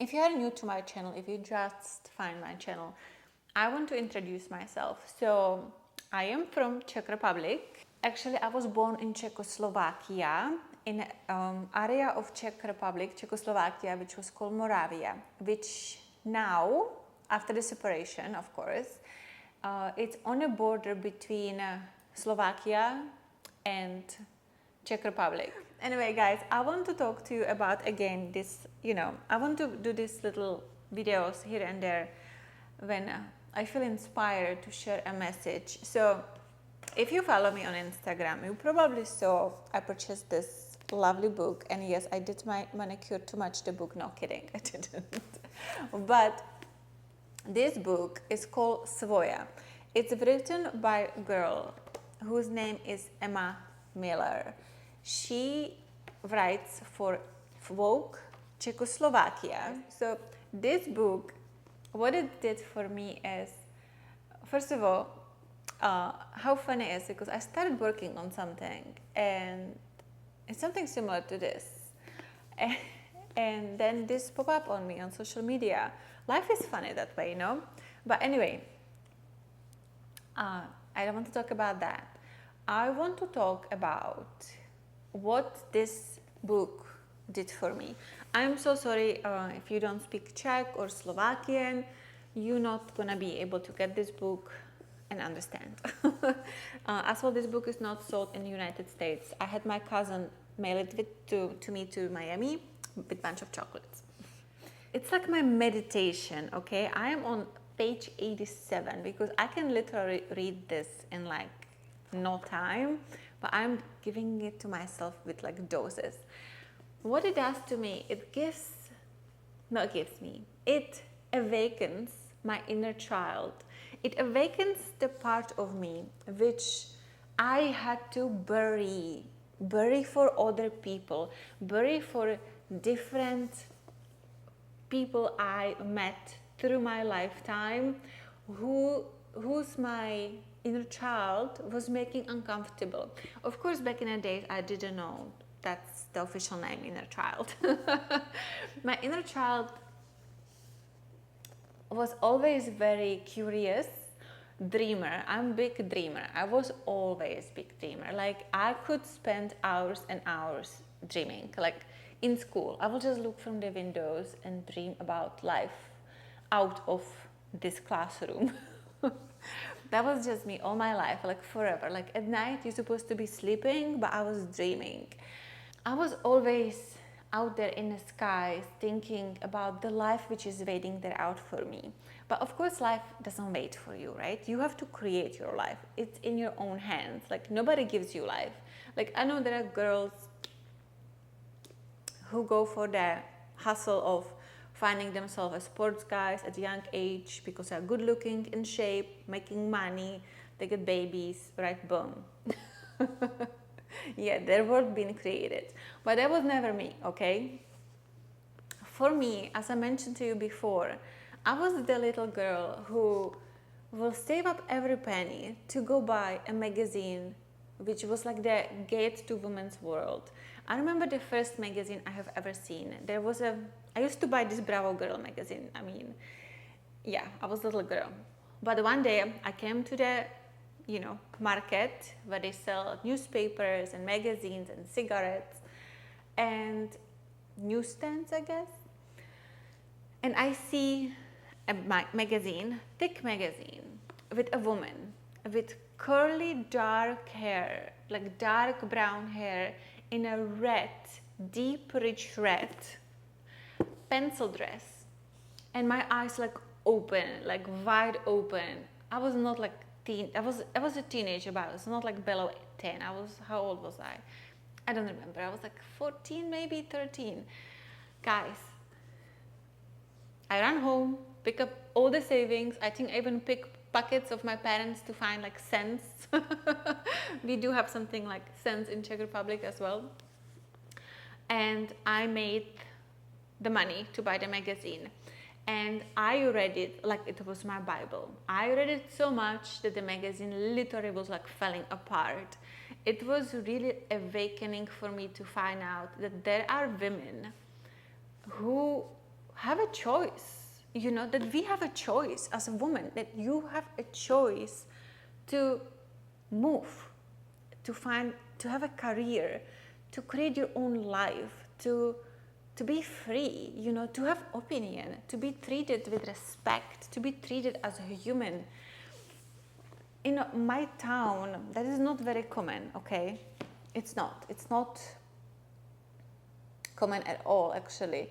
If you are new to my channel, if you just find my channel, I want to introduce myself. So I am from Czech Republic. Actually, I was born in Czechoslovakia, in an area of Czech Republic, Czechoslovakia, which was called Moravia, which now, after the separation, of course, it's on a border between Slovakia and Czech Republic. Anyway, guys, I want to talk to you about again this, I want to do these little videos here and there when I feel inspired to share a message. So if you follow me on Instagram, you probably saw I purchased this lovely book, and yes, I did my manicure to match the book. No kidding, I didn't. But this book is called Svoja. It's written by a girl whose name is Emma Miller. She writes for Vogue Czechoslovakia. So this book, what it did for me is, first of all, how funny it is, because I started working on something, and it's something similar to this. And then this pop up on me on social media. Life is funny that way, But anyway, I don't want to talk about that. I want to talk about what this book did for me. I'm so sorry if you don't speak Czech or Slovakian, you're not gonna be able to get this book and understand. As well, this book is not sold in the United States. I had my cousin mail it to me to Miami with a bunch of chocolates. It's like my meditation, okay? I am on page 87 because I can literally read this in like no time, but I'm giving it to myself with like doses. What it does to me, it awakens my inner child. It awakens the part of me which I had to bury for other people, bury for different people I met through my lifetime, who's my inner child was making uncomfortable. Of course, back in the days, I didn't know that's the official name, inner child. My inner child was always very curious, dreamer. I'm a big dreamer. I was always big dreamer. Like, I could spend hours and hours dreaming. Like in school, I will just look from the windows and dream about life out of this classroom. That was just me all my life, like forever. Like at night, you're supposed to be sleeping, but I was dreaming. I was always out there in the skies thinking about the life which is waiting there out for me. But of course, life doesn't wait for you, right? You have to create your life. It's in your own hands. Like, nobody gives you life. Like, I know there are girls who go for the hustle of finding themselves as sports guys at a young age because they're good looking, in shape, making money, they get babies, right? Boom. Yeah, their world being created. But that was never me, okay? For me, as I mentioned to you before, I was the little girl who will save up every penny to go buy a magazine which was like the gate to women's world. I remember the first magazine I have ever seen. I used to buy this Bravo Girl magazine. I mean, yeah, I was a little girl. But one day I came to the, market where they sell newspapers and magazines and cigarettes and newsstands, I guess. And I see a magazine, thick magazine, with a woman with curly dark hair, like dark brown hair, in a red, deep rich red pencil dress, and my eyes like open, like wide open. I was not like I was a teenager, but I was not like below 10. How old was I? I don't remember. I was like 14, maybe 13. Guys, I ran home, pick up all the savings. I think I even picked pockets of my parents to find like cents. We do have something like cents in Czech Republic as well. And I made the money to buy the magazine. And I read it like it was my Bible. I read it so much that the magazine literally was like falling apart. It was really awakening for me to find out that there are women who have a a choice, you know, that we have a choice as a woman, that you have a choice to move, to have a career, to create your own life, to be free, you know, to have opinion, to be treated with respect, to be treated as a human. In my town, that is not very common, okay? It's not common at all, actually.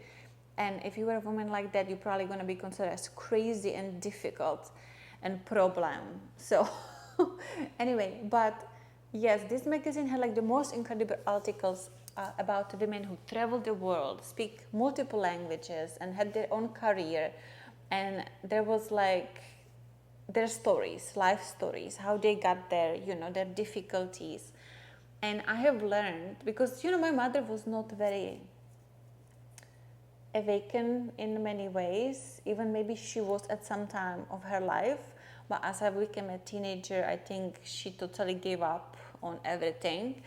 And if you were a woman like that, you're probably going to be considered as crazy and difficult and problem. So anyway, but yes, this magazine had like the most incredible articles about women who travel the world, speak multiple languages, and had their own career. And there was like their stories, life stories, how they got there, you know, their difficulties. And I have learned, because, you know, my mother was not very awaken in many ways, even maybe she was at some time of her life, but as I became a teenager, I think she totally gave up on everything,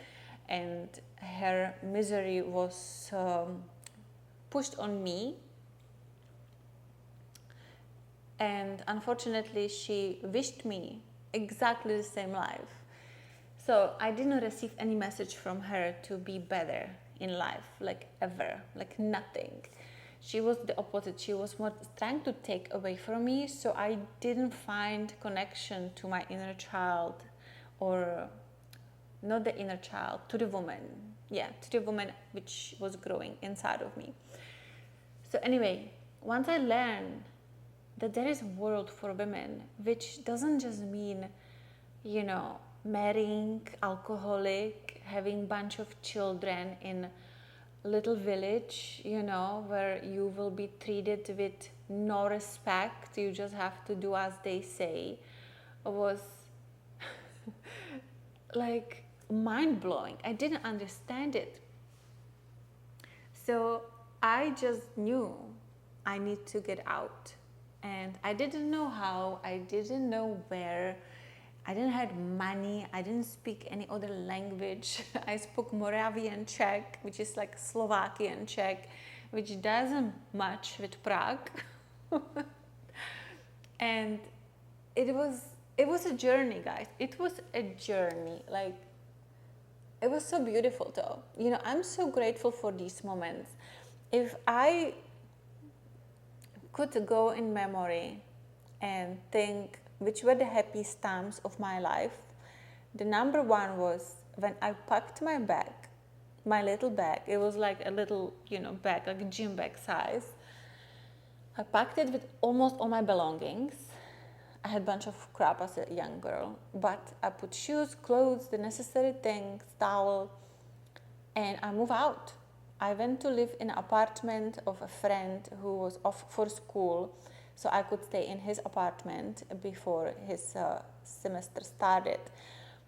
and her misery was pushed on me. And unfortunately, she wished me exactly the same life. So I didn't receive any message from her to be better in life, like ever, like nothing. She was the opposite. She was more trying to take away from me, so I didn't find connection to my inner child, or not the inner child, to the woman. Yeah, to the woman which was growing inside of me. So anyway, once I learned that there is a world for women, which doesn't just mean, you know, marrying alcoholic, having bunch of children in little village, you know, where you will be treated with no respect, you just have to do as they say, was like mind-blowing. I didn't understand it. So I just knew I need to get out. And I didn't know how, I didn't know where, I didn't have money, I didn't speak any other language. I spoke Moravian Czech, which is like Slovakian Czech, which doesn't match with Prague. And it was a journey, guys. It was a journey. Like, it was so beautiful though. You know, I'm so grateful for these moments. If I could go in memory and think which were the happiest times of my life, the number one was when I packed my bag, my little bag. It was like a little, you know, bag, like a gym bag size. I packed it with almost all my belongings. I had a bunch of crap as a young girl, but I put shoes, clothes, the necessary things, towel, and I moved out. I went to live in an apartment of a friend who was off for school, so I could stay in his apartment before his semester started.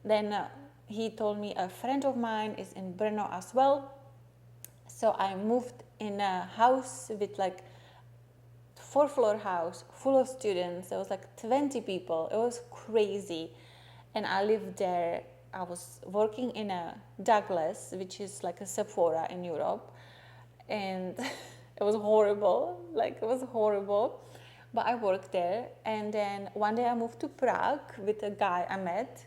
Then he told me a friend of mine is in Brno as well, so I moved in a house with like 4-floor house full of students. There was like 20 people. It was crazy, and I lived there. I was working in a Douglas, which is like a Sephora in Europe, and it was horrible. Like, it was horrible, but I worked there. And then one day I moved to Prague with a guy I met,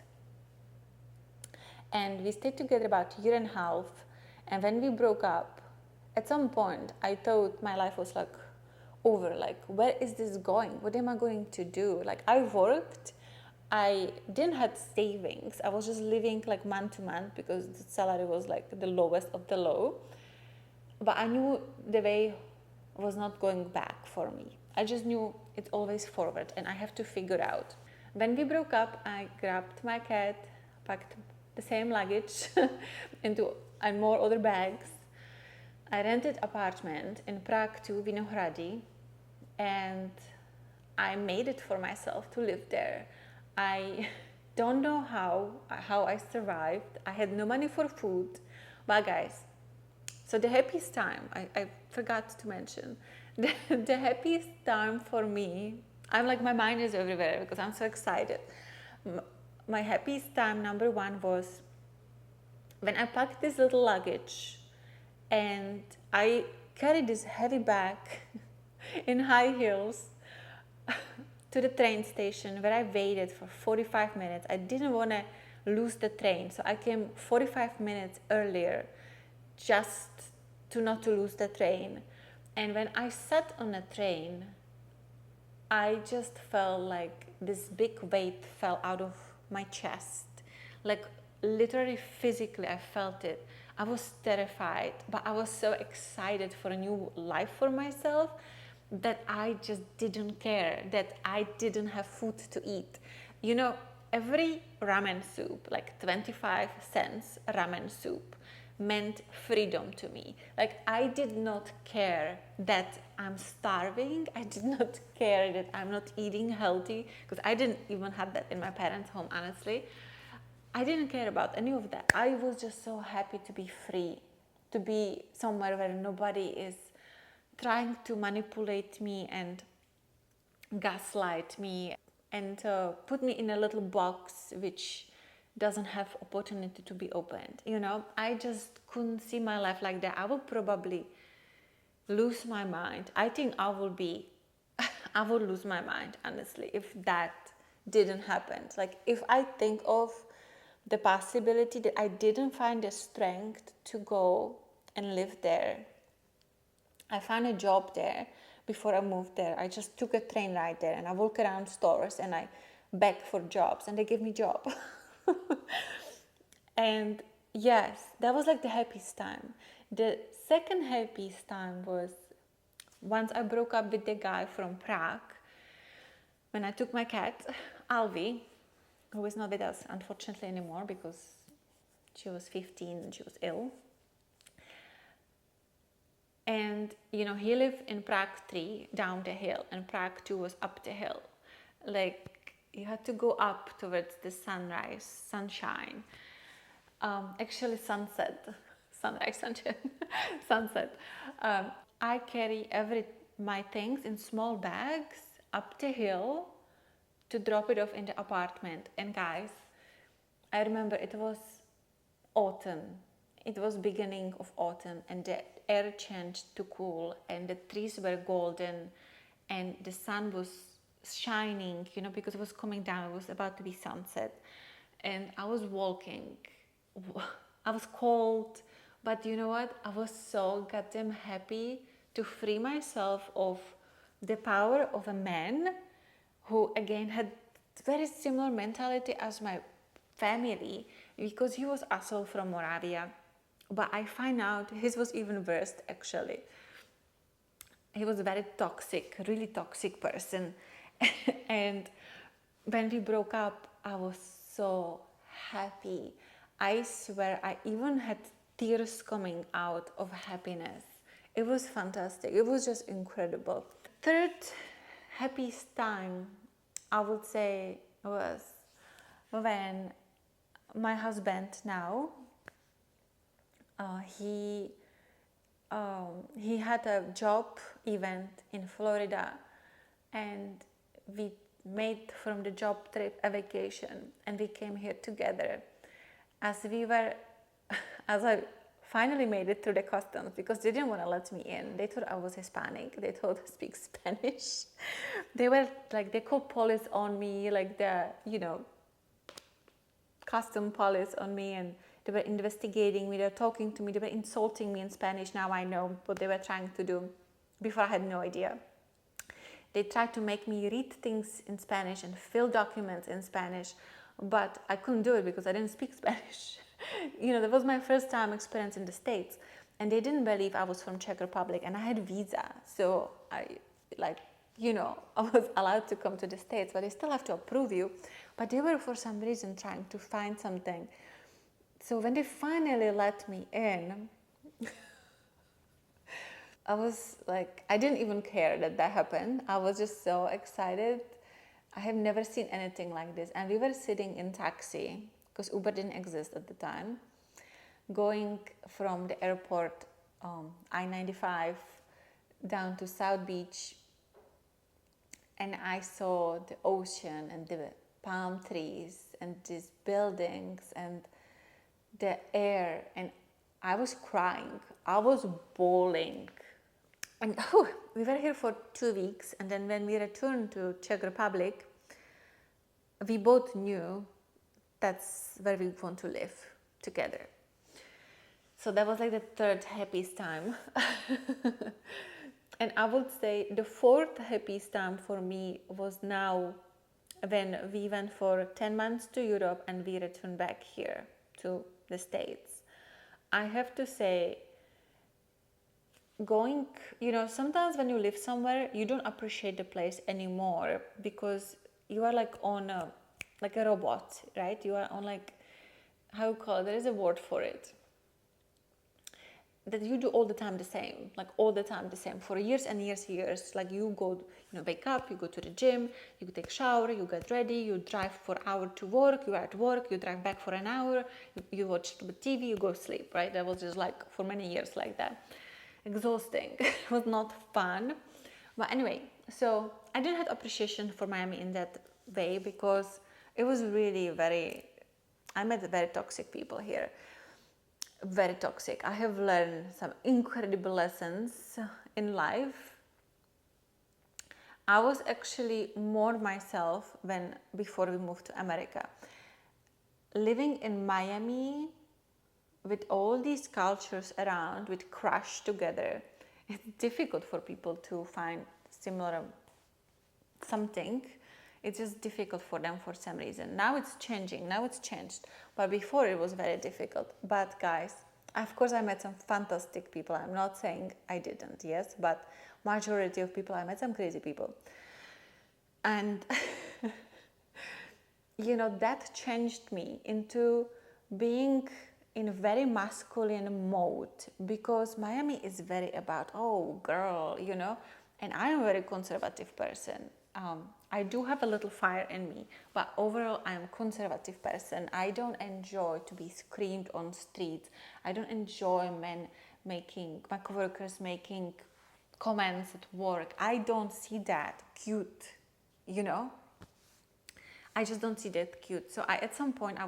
and we stayed together about a year and a half. And when we broke up, at some point I thought my life was like over. Like, where is this going? What am I going to do? Like, I worked, I didn't have savings. I was just living like month to month because the salary was like the lowest of the low. But I knew the way was not going back for me. I just knew it's always forward, and I have to figure out. When we broke up, I grabbed my cat, packed the same luggage into and more other bags. I rented apartment in Prague to Vinohrady, and I made it for myself to live there. I don't know how I survived. I had no money for food. But guys, so the happiest time, I forgot to mention, the happiest time for me, I'm like, my mind is everywhere because I'm so excited. My happiest time, number one, was when I packed this little luggage and I carried this heavy bag in high heels to the train station where I waited for 45 minutes. I didn't want to lose the train, so I came 45 minutes earlier just to not to lose the train. And when I sat on the train, I just felt like this big weight fell out of my chest. Like literally physically I felt it. I was terrified, but I was so excited for a new life for myself that I just didn't care that I didn't have food to eat. You know, every ramen soup, like 25 cents ramen soup, meant freedom to me. Like I did not care that I'm starving. I did not care that I'm not eating healthy, because I didn't even have that in my parents' home, honestly. I didn't care about any of that. I was just so happy to be free, to be somewhere where nobody is trying to manipulate me and gaslight me and put me in a little box which doesn't have opportunity to be opened. You know, I just couldn't see my life like that. I would probably lose my mind. I think I would be I would lose my mind, honestly, if that didn't happen. Like if I think of the possibility that I didn't find the strength to go and live there. I found a job there before I moved there. I just took a train ride there and I walk around stores and I beg for jobs and they give me job. And yes, that was like the happiest time. The second happiest time was once I broke up with the guy from Prague when I took my cat, Alvi, who is not with us unfortunately anymore because she was 15 and she was ill. And you know, he lived in Prague 3 down the hill and Prague 2 was up the hill. Like you had to go up towards the sunshine. Actually sunset, sunrise, sunshine, sunset. I carry my things in small bags up the hill to drop it off in the apartment. And guys, I remember it was autumn. It was beginning of autumn and the air changed to cool and the trees were golden and the sun was shining, you know, because it was coming down. It was about to be sunset. And I was walking. I was cold, but you know what? I was so goddamn happy to free myself of the power of a man who again had very similar mentality as my family, because he was also from Moravia. But I find out his was even worse actually. He was a very toxic, really toxic person. And when we broke up, I was so happy. I swear I even had tears coming out of happiness. It was fantastic. It was just incredible. Third happiest time, I would say, was when my husband now, he had a job event in Florida and we made from the job trip a vacation and we came here together. As I finally made it through the customs, because they didn't want to let me in. They thought I was Hispanic. They thought I speak Spanish. They were like, they called police on me, like the, you know, custom police on me, and they were investigating me, they were talking to me, they were insulting me in Spanish. Now I know what they were trying to do. Before I had no idea. They tried to make me read things in Spanish and fill documents in Spanish, but I couldn't do it because I didn't speak Spanish. You know, that was my first time experience in the States, and they didn't believe I was from Czech Republic and I had a visa. So I, like, you know, I was allowed to come to the States, but they still have to approve you. But they were for some reason trying to find something. So when they finally let me in, I was like, I didn't even care that happened. I was just so excited. I have never seen anything like this. And we were sitting in taxi, because Uber didn't exist at the time, going from the airport, I-95, down to South Beach. And I saw the ocean and the palm trees and these buildings and the air. And I was crying. I was bawling. And we were here for 2 weeks, and then when we returned to Czech Republic, we both knew that's where we want to live together. So that was like the third happiest time. And I would say the fourth happiest time for me was now when we went for 10 months to Europe and we returned back here to the States. I have to say, going, sometimes when you live somewhere, you don't appreciate the place anymore because you are like on like a robot, right? You are on like, how you call it? There is a word for it. That you do all the time the same, like all the time the same for years and years and years. Like you go, wake up, you go to the gym, you take shower, you get ready, you drive for an hour to work, you are at work, you drive back for an hour, you watch the TV, you go sleep, right? That was just like for many years like that. Exhausting. It was not fun. But anyway, so I didn't have appreciation for Miami in that way because it was really I met very toxic people here. Very toxic. I have learned some incredible lessons in life. I was actually more myself before we moved to America. Living in Miami with all these cultures around, with crush together, it's difficult for people to find similar something. It's just difficult for them for some reason. Now it's changing. Now it's changed. But before it was very difficult. But guys, of course I met some fantastic people. I'm not saying I didn't, yes, but majority of people, I met some crazy people. And that changed me into being in a very masculine mode because Miami is very about, oh girl, and I am a very conservative person. I do have a little fire in me, but overall I'm a conservative person. I don't enjoy to be screamed on streets. I don't enjoy my coworkers making comments at work. I don't see that cute, I just don't see that cute. So at some point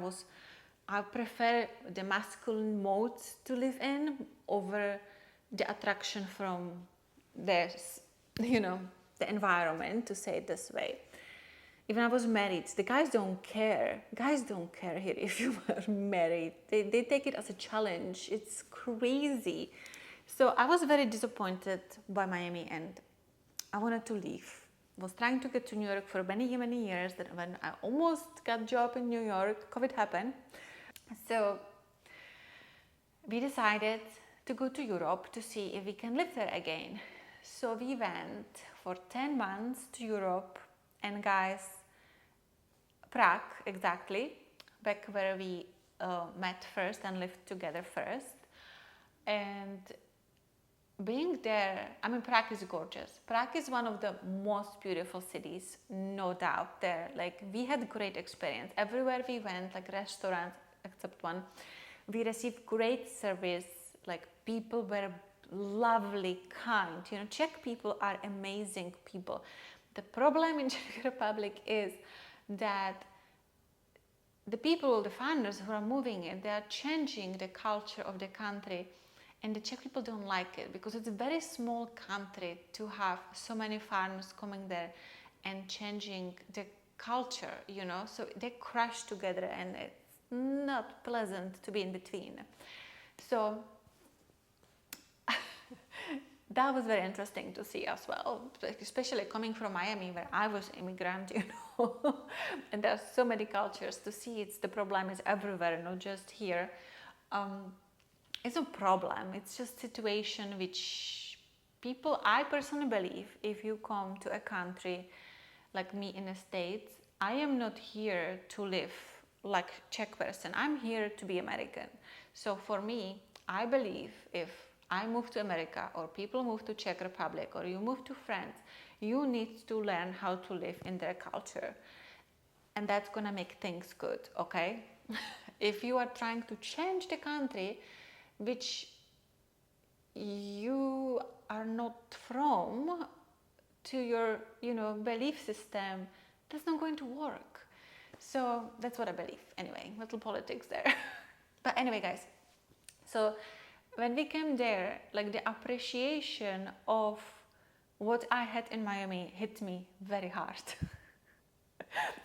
I prefer the masculine modes to live in over the attraction from the environment, to say it this way. Even I was married, the guys don't care. Guys don't care here if you are married. They take it as a challenge. It's crazy. So I was very disappointed by Miami and I wanted to leave. Was trying to get to New York for many, many years. Then when I almost got a job in New York, COVID happened. So we decided to go to Europe to see if we can live there again. So we went for 10 months to Europe, and guys, Prague exactly, back where we met first and lived together first. And being there, Prague is gorgeous. Prague is one of the most beautiful cities, no doubt there. Like, we had great experience. Everywhere we went, like restaurants, except one, we received great service. Like, people were lovely, kind. Czech people are amazing people. The problem in Czech Republic is that the people, the foreigners who are moving in, they are changing the culture of the country. And the Czech people don't like it because it's a very small country to have so many foreigners coming there and changing the culture, So they crash together and it's not pleasant to be in between. So that was very interesting to see as well, especially coming from Miami where I was immigrant, and there are so many cultures to see. The problem is everywhere, not just here. It's a problem. It's just situation which people, I personally believe, if you come to a country like me in the States, I am not here to live like Czech person. I'm here to be American. So for me, I believe if I move to America or people move to Czech Republic or you move to France, you need to learn how to live in their culture. And that's gonna make things good, okay? If you are trying to change the country, which you are not from, to your, belief system, that's not going to work. So that's what I believe. Anyway, little politics there. But anyway, guys, so when we came there, like the appreciation of what I had in Miami hit me very hard.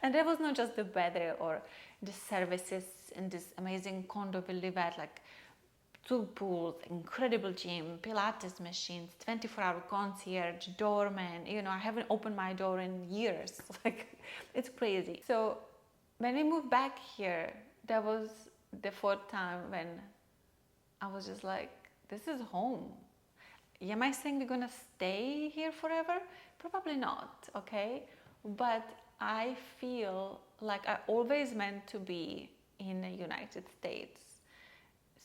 And that was not just the weather or the services in this amazing condo we live at, like 2 pools, incredible gym, Pilates machines, 24-hour concierge, doorman. I haven't opened my door in years. Like, it's crazy. So when we moved back here, that was the 4th time when I was just like, this is home. Am I saying we're gonna stay here forever? Probably not, okay? But I feel like I always meant to be in the United States.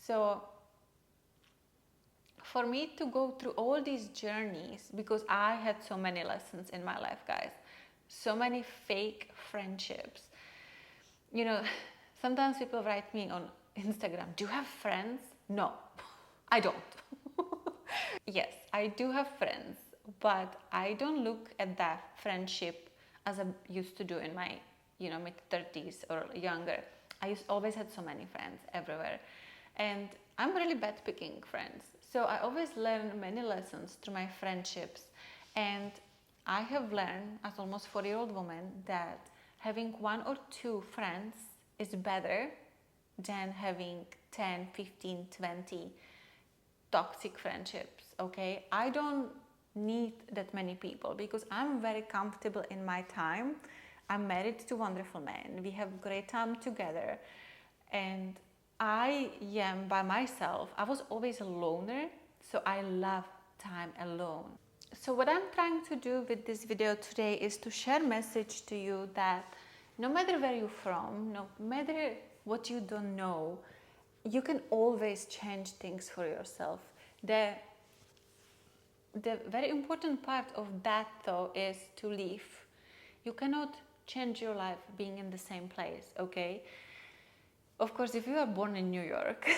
So for me to go through all these journeys, because I had so many lessons in my life, guys, so many fake friendships. Sometimes people write me on Instagram, do you have friends? No, I don't. Yes, I do have friends, but I don't look at that friendship as I used to do in my, mid-30s or younger. I always had so many friends everywhere. And I'm really bad picking friends. So I always learn many lessons through my friendships. And I have learned as almost 40-year-old woman that having 1 or 2 friends is better than having 10, 15, 20 toxic friendships, okay? I don't need that many people because I'm very comfortable in my time. I'm married to wonderful men. We have great time together. And I am by myself. I was always a loner, so I love time alone. So what I'm trying to do with this video today is to share a message to you that no matter where you're from, no matter what you don't know, you can always change things for yourself. The very important part of that, though, is to leave. You cannot change your life being in the same place, okay? Of course, if you are born in New York,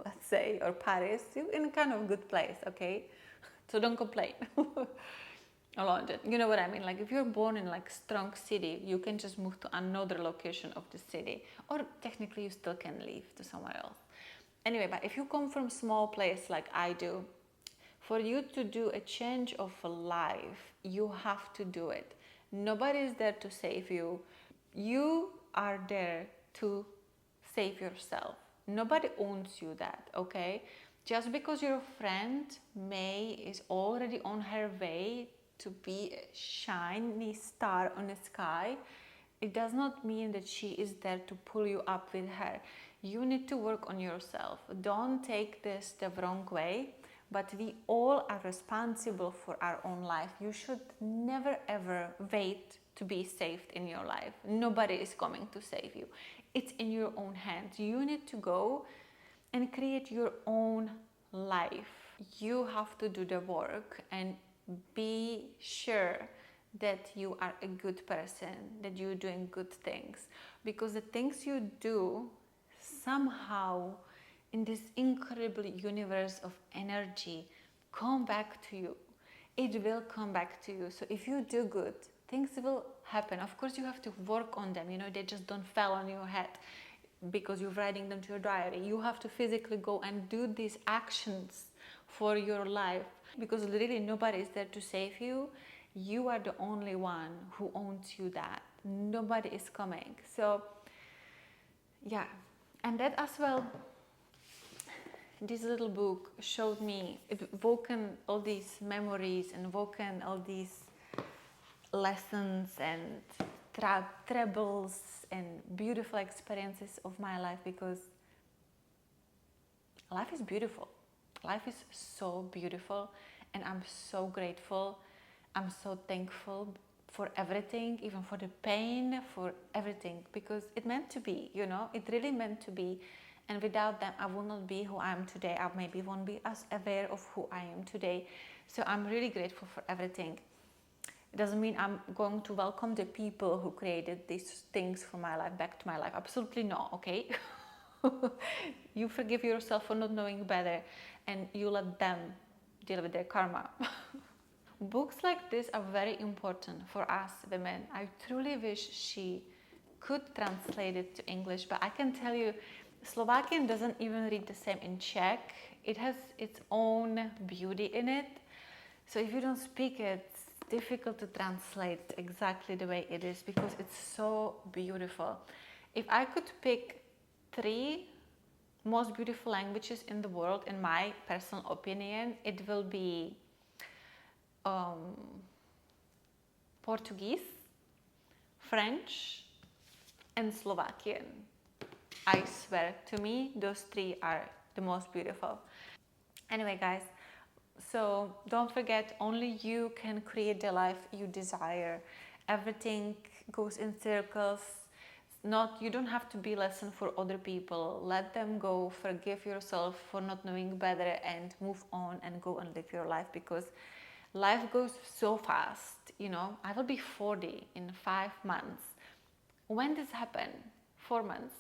let's say, or Paris, you're in kind of a good place, okay? So don't complain. Or London, you know what I mean? Like if you're born in like strong city, you can just move to another location of the city, or technically you still can leave to somewhere else. Anyway, but if you come from a small place like I do, for you to do a change of life, you have to do it. Nobody is there to save you. You are there to save yourself. Nobody owns you that, okay? Just because your friend May is already on her way to be a shiny star on the sky, it does not mean that she is there to pull you up with her. You need to work on yourself. Don't take this the wrong way, but we all are responsible for our own life. You should never ever wait to be saved in your life. Nobody is coming to save you. It's in your own hands. You need to go and create your own life. You have to do the work and be sure that you are a good person, that you're doing good things. Because the things you do somehow in this incredible universe of energy come back to you. It will come back to you. So if you do good, things will happen. Of course, you have to work on them. They just don't fall on your head because you're writing them to your diary. You have to physically go and do these actions for your life, because literally nobody is there to save you. You are the only one who owns you that. Nobody is coming. So yeah, and that as well, this little book showed me, it woken all these memories and woken all these lessons and troubles and beautiful experiences of my life, because life is beautiful. Life is so beautiful, and I'm so grateful. I'm so thankful for everything, even for the pain, for everything, because it meant to be, it really meant to be. And without them, I will not be who I am today. I maybe won't be as aware of who I am today. So I'm really grateful for everything. It doesn't mean I'm going to welcome the people who created these things for my life back to my life. Absolutely not, okay? You forgive yourself for not knowing better, and you let them deal with their karma. Books like this are very important for us women. I truly wish she could translate it to English, but I can tell you, Slovakian doesn't even read the same in Czech. It has its own beauty in it. So if you don't speak it, it's difficult to translate exactly the way it is because it's so beautiful. If I could pick 3 most beautiful languages in the world, in my personal opinion, it will be um, Portuguese, French, and Slovakian. I swear, to me, those 3 are the most beautiful. Anyway, guys, so don't forget, only you can create the life you desire. Everything goes in circles. You don't have to be lesson for other people. Let them go, forgive yourself for not knowing better, and move on and go and live your life, because life goes so fast. I will be 40 in 5 months. When this happen? 4 months.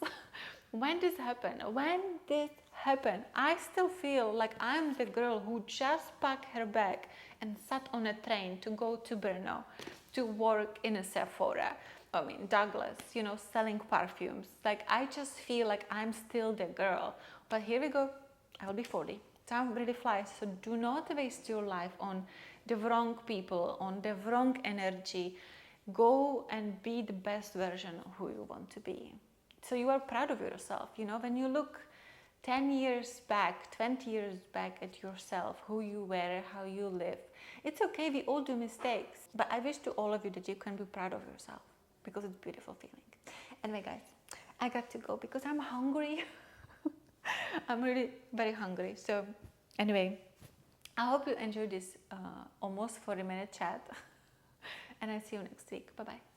When this happen? When this happen? I still feel like I'm the girl who just packed her bag and sat on a train to go to Brno to work in a Sephora. Douglas, selling perfumes. Like, I just feel like I'm still the girl. But here we go. I will be 40. Time really flies. So do not waste your life on the wrong people, on the wrong energy. Go and be the best version of who you want to be. So you are proud of yourself. When you look 10 years back, 20 years back at yourself, who you were, how you live. It's okay, we all do mistakes. But I wish to all of you that you can be proud of yourself, because it's a beautiful feeling. Anyway, guys, I got to go because I'm hungry. I'm really very hungry. So anyway, I hope you enjoyed this almost 40-minute chat. And I'll see you next week. Bye-bye.